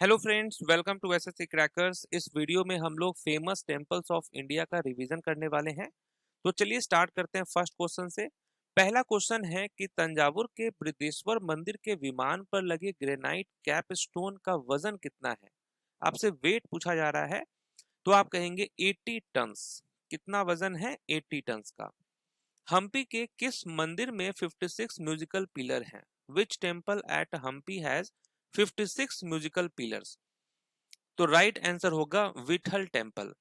Hello friends, welcome to SSC Crackers. इस वीडियो में हम लोग फेमस टेम्पल्स ऑफ इंडिया का रिवीजन करने वाले हैं। तो चलिए स्टार्ट करते हैं फर्स्ट क्वेश्चन से। पहला क्वेश्चन है कि तंजावुर के बृहदीश्वर मंदिर के विमान पर लगे ग्रेनाइट कैप स्टोन का वजन कितना है। आपसे वेट पूछा जा रहा है, तो आप कहेंगे 80 टन्स। कितना वजन है? 80 टन्स का। हम्पी के किस मंदिर में 56 म्यूजिकल पिलर हैं? Which temple at Hampi has 56 musical pillars? तो राइट आंसर होगा विठल टेम्पल।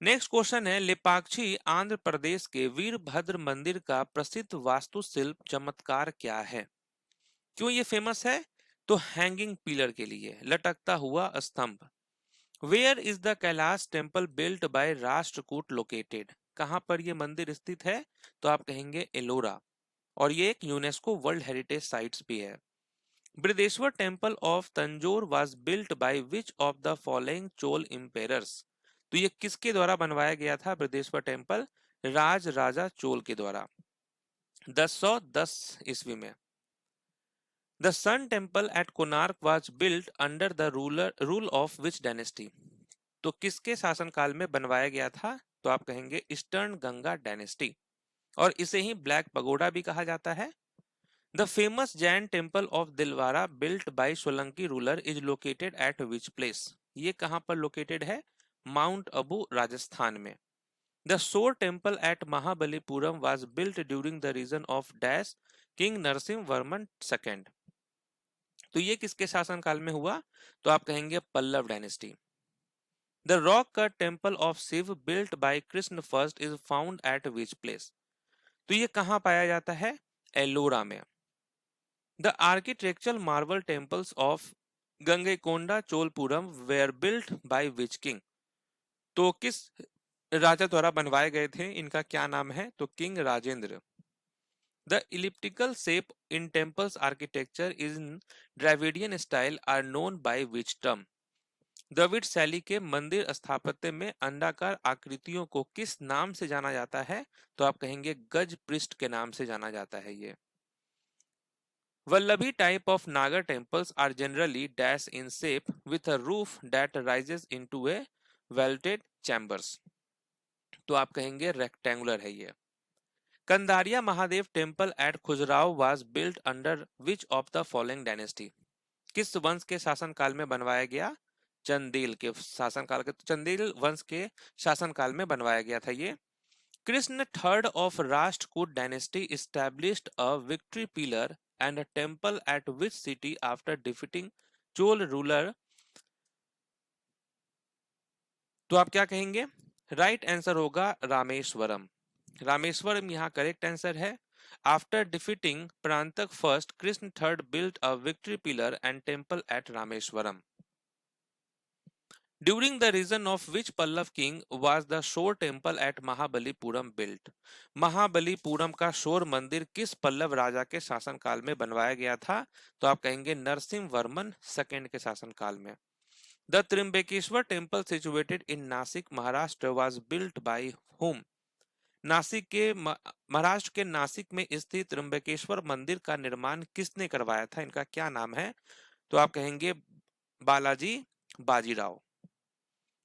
नेक्स्ट क्वेश्चन है, लेपाक्षी आंध्र प्रदेश के वीरभद्र मंदिर का प्रसिद्ध वास्तुशिल्प चमत्कार क्या है? क्यों ये फेमस है? तो हैंगिंग पिलर के लिए, लटकता हुआ स्तंभ। Where is the Kailash temple built by Rashtrakuta located? कहां पर यह मंदिर स्थित है? तो आप कहेंगे एलोरा, और ये एक यूनेस्को वर्ल्ड हेरिटेज साइट्स भी है। Brihadeeswara temple of Tanjore was built by which of the following Chola emperors? तो ये किसके द्वारा बनवाया गया था बृहदेश्वर टेम्पल? राज राजा चोल के द्वारा, 1010 ईस्वी में। The sun temple at Konark was built under the rule of which dynasty? तो किसके शासनकाल में बनवाया गया था? तो आप कहेंगे ईस्टर्न गंगा डायनेस्टी, और इसे ही ब्लैक पगोडा भी कहा जाता है। The famous Jain temple of Dilwara built by Solanki ruler is located at which place? ये कहाँ पर लोकेटेड है? माउंट अबू, राजस्थान में। The Shore temple at Mahabalipuram was built during the reign of Dash King Narasimha Varman II. तो ये किसके शासनकाल में हुआ? तो आप कहेंगे Pallava dynasty. The rock cut temple of Shiv built by Krishna first is found at which place? तो ये कहाँ पाया जाता है? एलोरा में। The architectural marble temples of Gangaikonda Cholpuram were built by which king? तो किस राजा द्वारा बनवाए गए थे? इनका क्या नाम है? तो king Rajendra. The elliptical shape in temples architecture in Dravidian style are known by which term? Dravida शैली के मंदिर स्थापत्य में अंडाकार आकृतियों को किस नाम से जाना जाता है? तो आप कहेंगे गज पृष्ठ के नाम से जाना जाता है ये। Vallabhi type of Nagar temples are generally dash in shape with a roof that rises into a vaulted chambers. तो आप कहेंगे रेक्टेंगुलर है ये। Kandariya Mahadev temple at Khajuraho was built under which of the following dynasty? किस वंश के शासनकाल में बनवाया गया? चंदेल के शासनकाल के, चंदेल वंश के शासनकाल में बनवाया गया था ये। Krishna third of Rashtrakuta dynasty established a victory pillar and a temple at which city after defeating Chola ruler? तो आप क्या कहेंगे? राइट आंसर होगा रामेश्वरम। रामेश्वरम यहाँ करेक्ट आंसर है। After defeating Parantaka first, Krishna third built a victory pillar and temple at Rameswaram. During the reign of which Pallav king was the Shore temple at Mahabalipuram built? Mahabalipuram का शोर मंदिर किस पल्लव राजा के शासनकाल में बनवाया गया था? तो आप कहेंगे नरसिंह वर्मन सेकंड के शासनकाल में। The Trimbakeshwar temple situated in Nasik, Maharashtra was built by whom? Nashik के महाराष्ट्र के नासिक में स्थित त्र्यंबकेश्वर मंदिर का निर्माण किसने करवाया था? इनका क्या नाम है? तो आप कहेंगे Balaji Bajirao.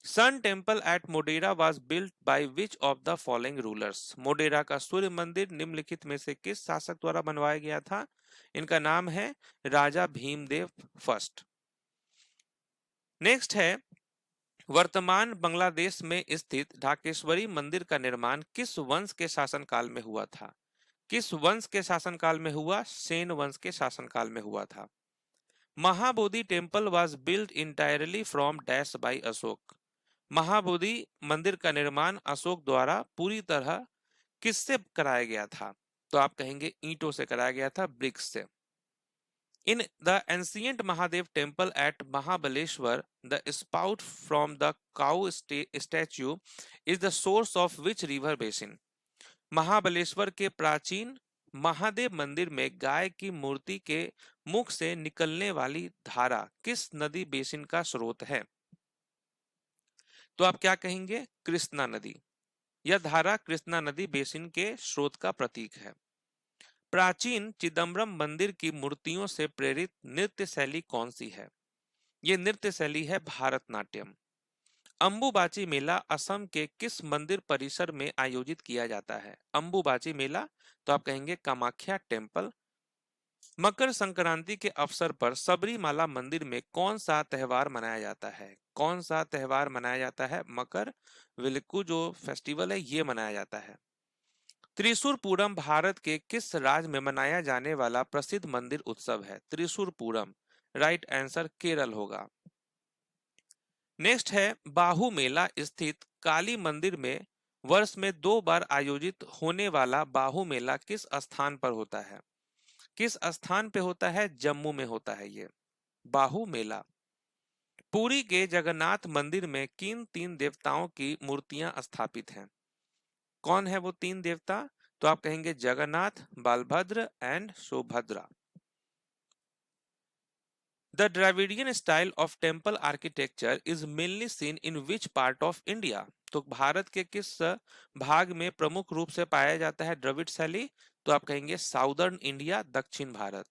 Sun temple at Modhera was built by which of the following rulers? Modhera का सूर्य मंदिर निम्नलिखित में से किस शासक द्वारा बनवाया गया था? इनका नाम है राजा भीमदेव फर्स्ट। नेक्स्ट है, वर्तमान बांग्लादेश में स्थित ढाकेश्वरी मंदिर का निर्माण किस वंश के शासनकाल में हुआ था? किस वंश के शासनकाल में हुआ? सेन वंश के शासनकाल में हुआ था। Mahabodhi temple was built entirely from dash by Ashok? Mahabodhi मंदिर का निर्माण अशोक द्वारा पूरी तरह किससे कराया गया था? तो आप कहेंगे ईंटों से कराया गया था, ब्रिक्स से। In the ancient Mahadev temple at Mahabaleshwar, the spout from the cow statue is the source of which river basin? Mahabaleshwar के प्राचीन महादेव मंदिर में गाय की मूर्ति के मुख से निकलने वाली धारा किस नदी बेसिन का स्रोत है? तो आप क्या कहेंगे? कृष्णा नदी। यह धारा कृष्णा नदी बेसिन के स्रोत का प्रतीक है। प्राचीन चिदम्बरम मंदिर की मूर्तियों से प्रेरित नृत्य शैली कौन सी है? ये नृत्य शैली है भारतनाट्यम। अंबुबाची मेला असम के किस मंदिर परिसर में आयोजित किया जाता है? अंबुबाची मेला, तो आप कहेंगे कामाख्या टेम्पल। मकर संक्रांति के अवसर पर सबरीमाला मंदिर में कौन सा त्योहार मनाया जाता है? कौन सा त्योहार मनाया जाता है? मकर विलक्कू जो फेस्टिवल है ये मनाया जाता है। त्रिशूरपूरम भारत के किस राज्य में मनाया जाने वाला प्रसिद्ध मंदिर उत्सव है? त्रिशूरपूरम, राइट आंसर केरल होगा। नेक्स्ट है बाहू मेला स्थित काली मंदिर में वर्ष में 2 बार आयोजित होने वाला बाहू मेला किस स्थान पर होता है? किस स्थान पे होता है? जम्मू में होता है ये बाहू मेला। पुरी के जगन्नाथ मंदिर में किन 3 देवताओं की मूर्तियां स्थापित हैं? कौन है वो 3 देवता? तो आप कहेंगे Jagannath, Balabhadra and Subhadra. The Dravidian style of temple architecture is mainly seen in which part of India? तो भारत के किस भाग में प्रमुख रूप से पाया जाता है द्रविड़ शैली? तो आप कहेंगे साउदर्न इंडिया, दक्षिण Bharat.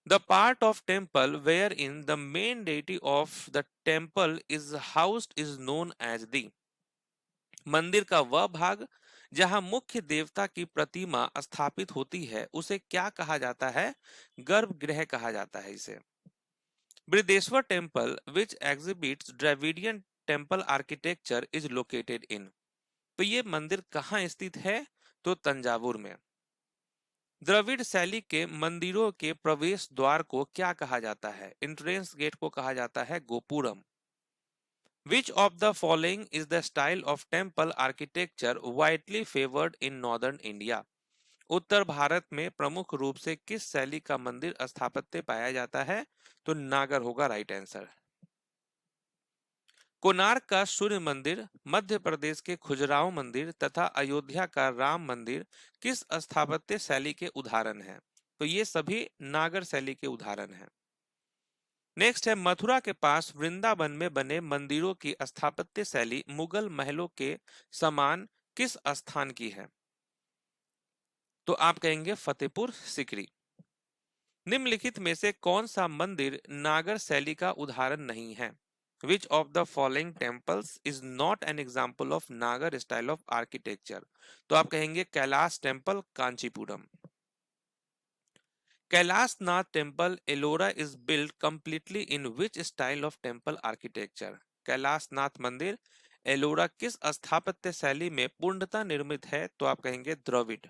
The part of temple wherein the main deity of the temple is housed is known as the, मंदिर का वह भाग जहां मुख्य देवता की प्रतिमा स्थापित होती है उसे क्या कहा जाता है? गर्भगृह कहा जाता है इसे। Brihadeshwara temple which exhibits Dravidian temple architecture is located in, तो ये मंदिर कहाँ स्थित है? तो तंजावुर में। द्रविड़ शैली के मंदिरों के प्रवेश द्वार को क्या कहा जाता है? एंट्रेंस गेट को कहा जाता है gopuram. Which of the following is the style of temple architecture widely favoured in northern India? उत्तर भारत में प्रमुख रूप से किस शैली का मंदिर स्थापत्य पाया जाता है? तो नागर होगा राइट आंसर। कोणार्क का सूर्य मंदिर, मध्य प्रदेश के खजुराहो मंदिर तथा अयोध्या का राम मंदिर किस स्थापत्य शैली के उदाहरण हैं? तो ये सभी नागर शैली के उदाहरण हैं। नेक्स्ट है मथुरा के पास वृंदावन में बने मंदिरों की स्थापत्य शैली मुगल महलों के समान किस स्थान की है? तो आप कहेंगे फतेहपुर सिकरी। निम्नलिखित में से कौन सा मंदिर नागर शैली का उदाहरण नहीं है? Which of the following temples is not an example of Nagar style of architecture? तो आप कहेंगे Kailash temple, Kanchipuram. Kailashnath temple Ellora is built completely in which style of temple architecture? Kailashnath मंदिर एलोरा किस स्थापत्य शैली में पूर्णतः निर्मित है? तो आप कहेंगे Dravid.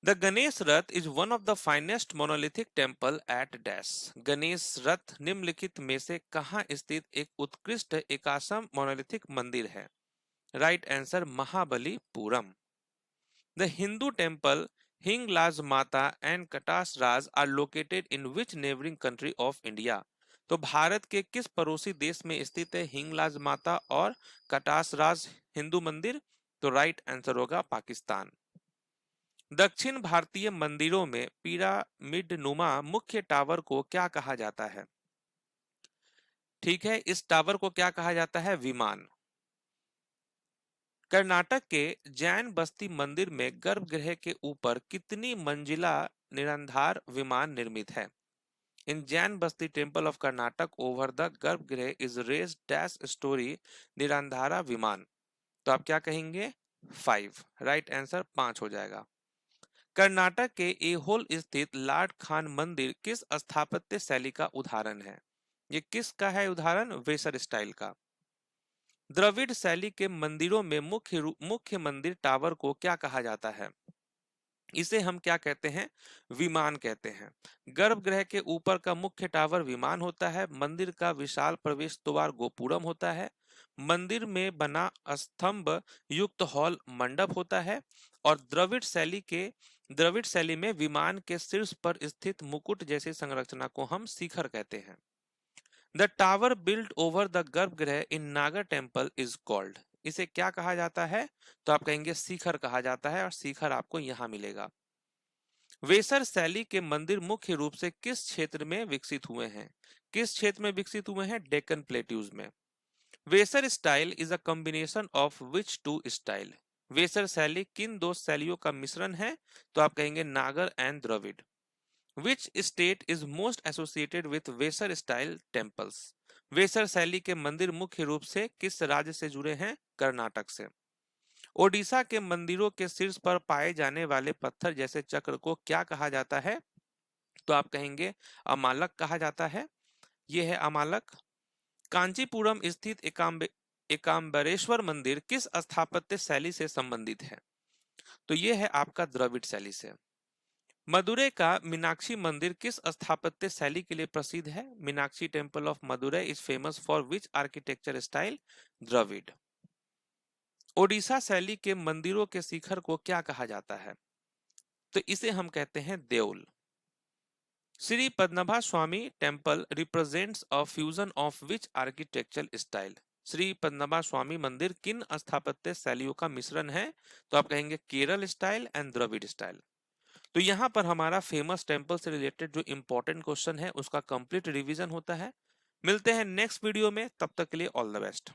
The Ganesh Rath is one of the finest monolithic temple at Dash. Ganesh रथ निम्नलिखित में से कहाँ स्थित एक उत्कृष्ट एकाश्म मोनोलिथिक मंदिर है? Right answer Mahabalipuram. The Hindu temple Hinglaj Mata and Katas Raj are located in which neighbouring country of India? तो भारत के किस पड़ोसी देश में स्थित है हिंगलाज माता और कटास राज हिंदू मंदिर? तो राइट आंसर होगा पाकिस्तान। दक्षिण भारतीय मंदिरों में पिरामिड नुमा मुख्य टावर को क्या कहा जाता है? ठीक है, इस टावर को क्या कहा जाता है? विमान। कर्नाटक के जैन बस्ती मंदिर में गर्भगृह के ऊपर कितनी मंजिला निराधार विमान निर्मित है? इन जैन बस्ती temple of Karnataka over the गर्भगृह इज रेज डैश स्टोरी निराधारा विमान? तो आप क्या कहेंगे? 5, राइट आंसर 5 हो जाएगा। कर्नाटक के एहोल स्थित लार्ड खान मंदिर किस स्थापत्य शैली का उदाहरण है? ये किसका है उदाहरण? वेसर स्टाइल का। द्रविड़ शैली के मंदिरों में मुख्य मंदिर टावर को क्या कहा जाता है? इसे हम क्या कहते हैं? विमान कहते हैं। गर्भगृह के ऊपर का मुख्य टावर विमान होता है। मंदिर का विशाल प्रवेश द्वार गोपुरम होता है। मंदिर में बना स्तंभ युक्त हॉल मंडप होता है। और द्रविड़ शैली में विमान के शीर्ष पर स्थित मुकुट जैसी संरचना को हम शिखर कहते हैं। The tower built over the गर्भगृह इन नागर टेम्पल इज कॉल्ड, इसे क्या कहा जाता है? तो आप कहेंगे शिखर कहा जाता है और शिखर आपको यहां मिलेगा। वेसर शैली के मंदिर मुख्य रूप से किस क्षेत्र में विकसित हुए हैं? किस क्षेत्र में विकसित हुए हैं? डेक्कन प्लेट्यूज में। Vesara style is a combination of which two style? Vesara शैली किन दो शैलियों का मिश्रण है? तो आप कहेंगे Nagara and Dravida. Which state is most associated with Vesara style temples? Vesara शैली के मंदिर मुख्य रूप से किस राज्य से जुड़े हैं? कर्नाटक से। ओडिशा के मंदिरों के शीर्ष पर पाए जाने वाले पत्थर जैसे चक्र को क्या कहा जाता है? तो आप कहेंगे अमालक कहा जाता है। यह है अमालक। कांचीपुरम स्थित एकाम्बरेश्वर मंदिर किस स्थापत्य शैली से संबंधित है? तो यह है आपका द्रविड़ शैली से। मदुरै का मीनाक्षी मंदिर किस स्थापत्य शैली के लिए प्रसिद्ध है? Meenakshi temple of Madurai is famous for which architecture style? Dravida. Odisha शैली के मंदिरों के शिखर को क्या कहा जाता है? तो इसे हम कहते हैं deul. Shri Padmanabha Swamy temple represents a fusion of which architectural style? Shri Padmanabha Swamy मंदिर किन स्थापत्य शैलियों का मिश्रण है? तो आप कहेंगे Kerala style and Dravida style. तो यहाँ पर हमारा फेमस टेम्पल से रिलेटेड जो इंपॉर्टेंट क्वेश्चन है उसका कंप्लीट रिवीजन होता है। मिलते हैं नेक्स्ट वीडियो में, तब तक के लिए ऑल द बेस्ट।